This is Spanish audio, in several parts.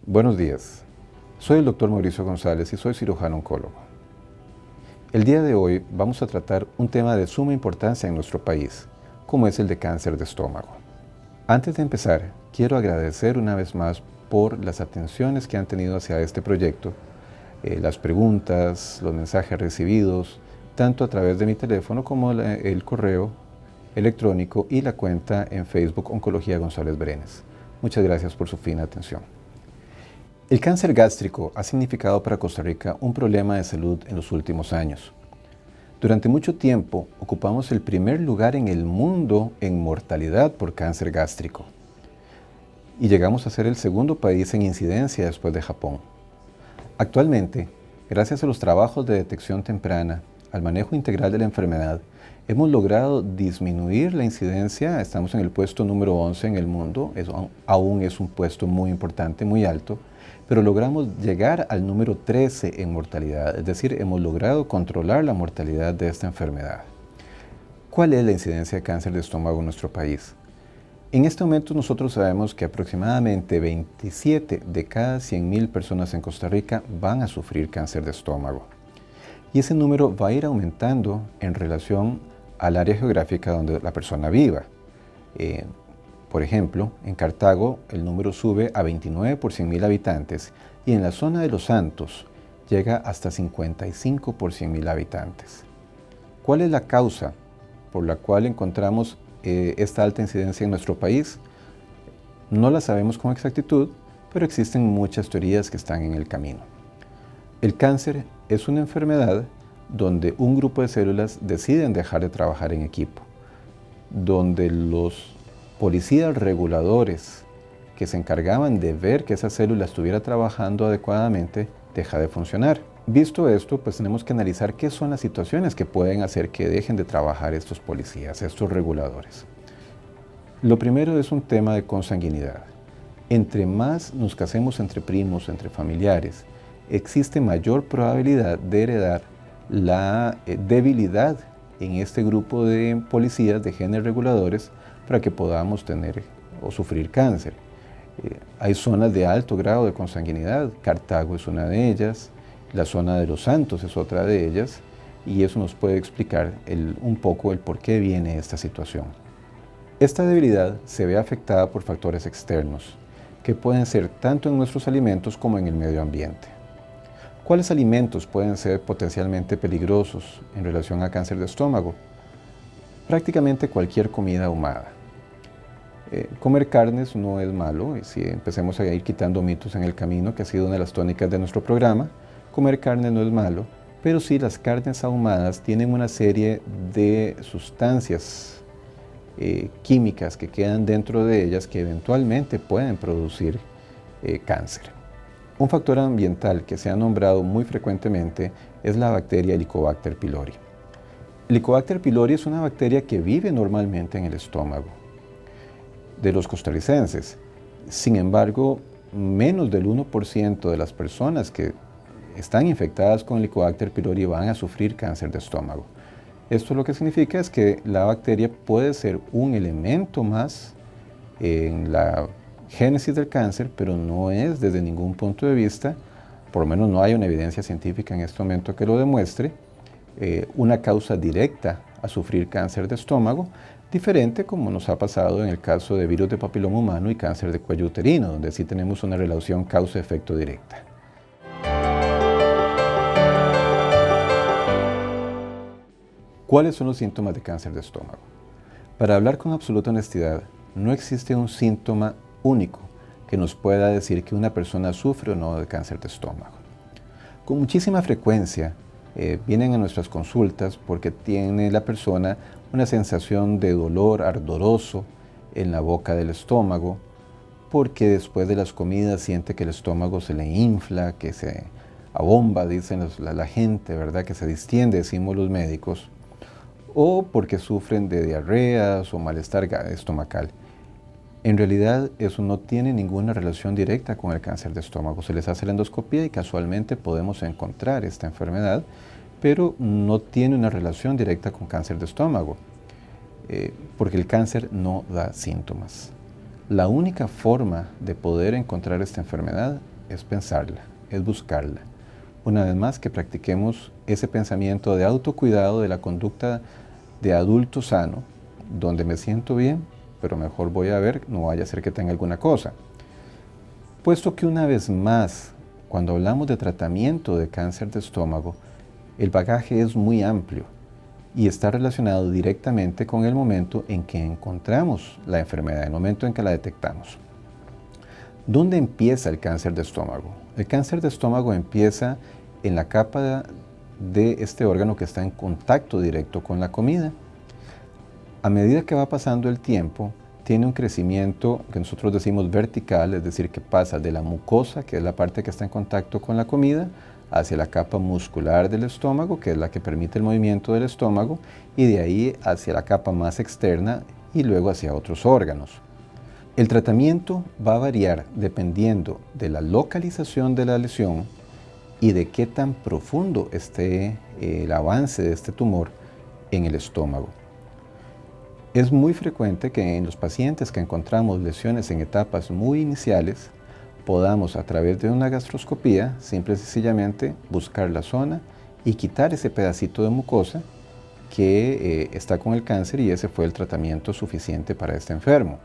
Buenos días, soy el doctor Mauricio González y soy cirujano oncólogo. El día de hoy vamos a tratar un tema de suma importancia en nuestro país, como es el de cáncer de estómago. Antes de empezar, quiero agradecer una vez más por las atenciones que han tenido hacia este proyecto, las preguntas, los mensajes recibidos, tanto a través de mi teléfono como el correo electrónico y la cuenta en Facebook Oncología González Brenes. Muchas gracias por su fina atención. El cáncer gástrico ha significado para Costa Rica un problema de salud en los últimos años. Durante mucho tiempo ocupamos el primer lugar en el mundo en mortalidad por cáncer gástrico y llegamos a ser el segundo país en incidencia después de Japón. Actualmente, gracias a los trabajos de detección temprana, al manejo integral de la enfermedad, hemos logrado disminuir la incidencia. Estamos en el puesto número 11 en el mundo, aún es un puesto muy importante, muy alto, pero logramos llegar al número 13 en mortalidad, es decir, hemos logrado controlar la mortalidad de esta enfermedad. ¿Cuál es la incidencia de cáncer de estómago en nuestro país? En este momento nosotros sabemos que aproximadamente 27 de cada 100.000 personas en Costa Rica van a sufrir cáncer de estómago. Y ese número va a ir aumentando en relación al área geográfica donde la persona viva. Por ejemplo, en Cartago el número sube a 29 por 100.000 habitantes y en la zona de Los Santos llega hasta 55 por 100.000 habitantes. ¿Cuál es la causa por la cual encontramos esta alta incidencia en nuestro país? No la sabemos con exactitud, pero existen muchas teorías que están en el camino. El cáncer es una enfermedad donde un grupo de células deciden dejar de trabajar en equipo, donde los policías reguladores que se encargaban de ver que esa célula estuviera trabajando adecuadamente deja de funcionar. Visto esto, pues tenemos que analizar qué son las situaciones que pueden hacer que dejen de trabajar estos policías, estos reguladores. Lo primero es un tema de consanguinidad. Entre más nos casemos entre primos, entre familiares, existe mayor probabilidad de heredar la debilidad en este grupo de policías, de genes reguladores, para que podamos tener o sufrir cáncer. Hay zonas de alto grado de consanguinidad, Cartago es una de ellas, la zona de Los Santos es otra de ellas, y eso nos puede explicar un poco el por qué viene esta situación. Esta debilidad se ve afectada por factores externos, que pueden ser tanto en nuestros alimentos como en el medio ambiente. ¿Cuáles alimentos pueden ser potencialmente peligrosos en relación a cáncer de estómago? Prácticamente cualquier comida ahumada. Comer carnes no es malo, y si empecemos a ir quitando mitos en el camino, que ha sido una de las tónicas de nuestro programa, comer carne no es malo, pero sí las carnes ahumadas tienen una serie de sustancias químicas que quedan dentro de ellas que eventualmente pueden producir cáncer. Un factor ambiental que se ha nombrado muy frecuentemente es la bacteria Helicobacter pylori. Helicobacter pylori es una bacteria que vive normalmente en el estómago de los costarricenses. Sin embargo, menos del 1% de las personas que están infectadas con Helicobacter pylori van a sufrir cáncer de estómago. Esto lo que significa es que la bacteria puede ser un elemento más en la génesis del cáncer, pero no es desde ningún punto de vista, por lo menos no hay una evidencia científica en este momento que lo demuestre, una causa directa a sufrir cáncer de estómago, diferente como nos ha pasado en el caso de virus de papiloma humano y cáncer de cuello uterino, donde sí tenemos una relación causa-efecto directa. ¿Cuáles son los síntomas de cáncer de estómago? Para hablar con absoluta honestidad, no existe un síntoma único que nos pueda decir que una persona sufre o no de cáncer de estómago. Con muchísima frecuencia vienen a nuestras consultas porque tiene la persona una sensación de dolor ardoroso en la boca del estómago, porque después de las comidas siente que el estómago se le infla, que se abomba, dicen la gente, ¿verdad? Que se distiende, decimos los médicos, o porque sufren de diarreas o malestar estomacal. En realidad eso no tiene ninguna relación directa con el cáncer de estómago. Se les hace la endoscopía y casualmente podemos encontrar esta enfermedad, pero no tiene una relación directa con cáncer de estómago, porque el cáncer no da síntomas. La única forma de poder encontrar esta enfermedad es pensarla, es buscarla. Una vez más, que practiquemos ese pensamiento de autocuidado de la conducta de adulto sano, donde me siento bien, pero mejor voy a ver, no vaya a ser que tenga alguna cosa. Puesto que una vez más, cuando hablamos de tratamiento de cáncer de estómago, el bagaje es muy amplio y está relacionado directamente con el momento en que encontramos la enfermedad, el momento en que la detectamos. ¿Dónde empieza el cáncer de estómago? El cáncer de estómago empieza en la capa de este órgano que está en contacto directo con la comida. A medida que va pasando el tiempo, tiene un crecimiento que nosotros decimos vertical, es decir, que pasa de la mucosa, que es la parte que está en contacto con la comida, hacia la capa muscular del estómago, que es la que permite el movimiento del estómago, y de ahí hacia la capa más externa y luego hacia otros órganos. El tratamiento va a variar dependiendo de la localización de la lesión y de qué tan profundo esté el avance de este tumor en el estómago. Es muy frecuente que en los pacientes que encontramos lesiones en etapas muy iniciales, podamos a través de una gastroscopía simple y sencillamente buscar la zona y quitar ese pedacito de mucosa que está con el cáncer, y ese fue el tratamiento suficiente para este enfermo.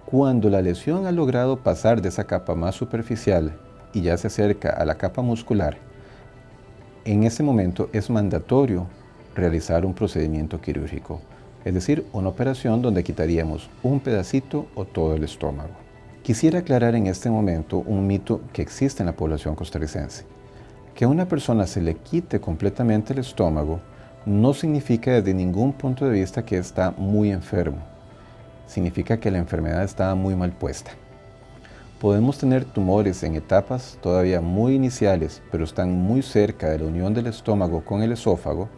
Cuando la lesión ha logrado pasar de esa capa más superficial y ya se acerca a la capa muscular, en ese momento es mandatorio realizar un procedimiento quirúrgico, es decir, una operación donde quitaríamos un pedacito o todo el estómago. Quisiera aclarar en este momento un mito que existe en la población costarricense. Que a una persona se le quite completamente el estómago no significa desde ningún punto de vista que está muy enfermo. Significa que la enfermedad está muy mal puesta. Podemos tener tumores en etapas todavía muy iniciales, pero están muy cerca de la unión del estómago con el esófago,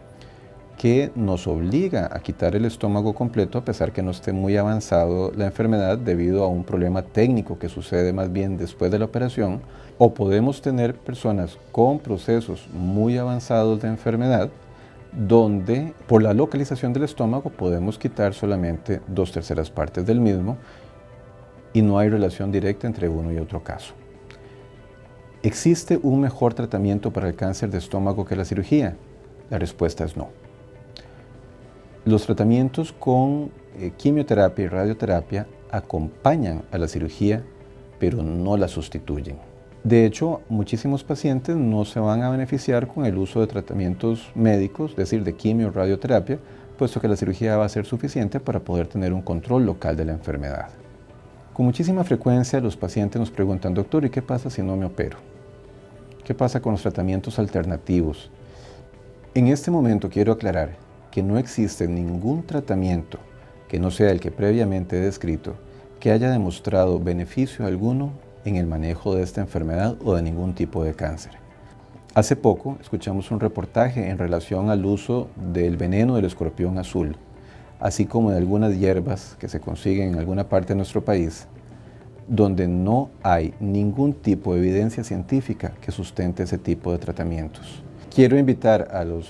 que nos obliga a quitar el estómago completo a pesar que no esté muy avanzado la enfermedad debido a un problema técnico que sucede más bien después de la operación. O podemos tener personas con procesos muy avanzados de enfermedad donde por la localización del estómago podemos quitar solamente 2/3 partes del mismo y no hay relación directa entre uno y otro caso. ¿Existe un mejor tratamiento para el cáncer de estómago que la cirugía? La respuesta es no. Los tratamientos con quimioterapia y radioterapia acompañan a la cirugía, pero no la sustituyen. De hecho, muchísimos pacientes no se van a beneficiar con el uso de tratamientos médicos, es decir, de quimio o radioterapia, puesto que la cirugía va a ser suficiente para poder tener un control local de la enfermedad. Con muchísima frecuencia los pacientes nos preguntan: doctor, ¿y qué pasa si no me opero? ¿Qué pasa con los tratamientos alternativos? En este momento quiero aclarar que no existe ningún tratamiento que no sea el que previamente he descrito que haya demostrado beneficio alguno en el manejo de esta enfermedad o de ningún tipo de cáncer. Hace poco escuchamos un reportaje en relación al uso del veneno del escorpión azul, así como de algunas hierbas que se consiguen en alguna parte de nuestro país, donde no hay ningún tipo de evidencia científica que sustente ese tipo de tratamientos. Quiero invitar a los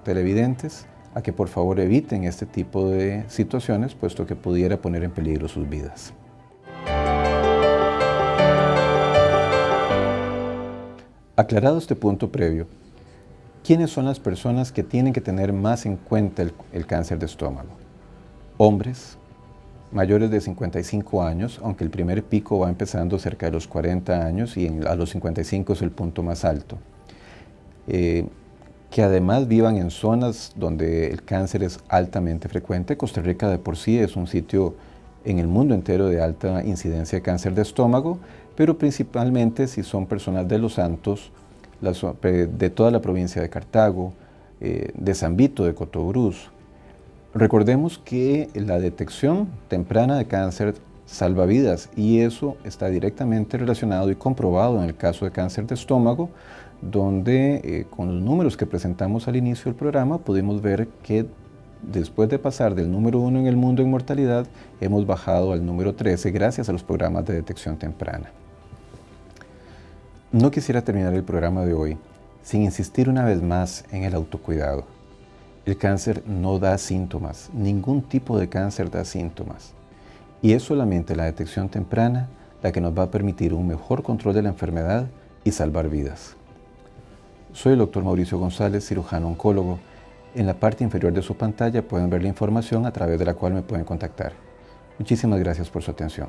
televidentes a que por favor eviten este tipo de situaciones, puesto que pudiera poner en peligro sus vidas. Aclarado este punto previo, ¿quiénes son las personas que tienen que tener más en cuenta el cáncer de estómago? Hombres mayores de 55 años, aunque el primer pico va empezando cerca de los 40 años y a los 55 es el punto más alto. Que además vivan en zonas donde el cáncer es altamente frecuente. Costa Rica de por sí es un sitio en el mundo entero de alta incidencia de cáncer de estómago, pero principalmente si son personas de Los Santos, de toda la provincia de Cartago, de San Vito, de Cotobruz. Recordemos que la detección temprana de cáncer salva vidas y eso está directamente relacionado y comprobado en el caso de cáncer de estómago, donde con los números que presentamos al inicio del programa pudimos ver que después de pasar del número 1 en el mundo en mortalidad, hemos bajado al número 13 gracias a los programas de detección temprana. No quisiera terminar el programa de hoy sin insistir una vez más en el autocuidado. El cáncer no da síntomas, ningún tipo de cáncer da síntomas. Y es solamente la detección temprana la que nos va a permitir un mejor control de la enfermedad y salvar vidas. Soy el Dr. Mauricio González, cirujano oncólogo. En la parte inferior de su pantalla pueden ver la información a través de la cual me pueden contactar. Muchísimas gracias por su atención.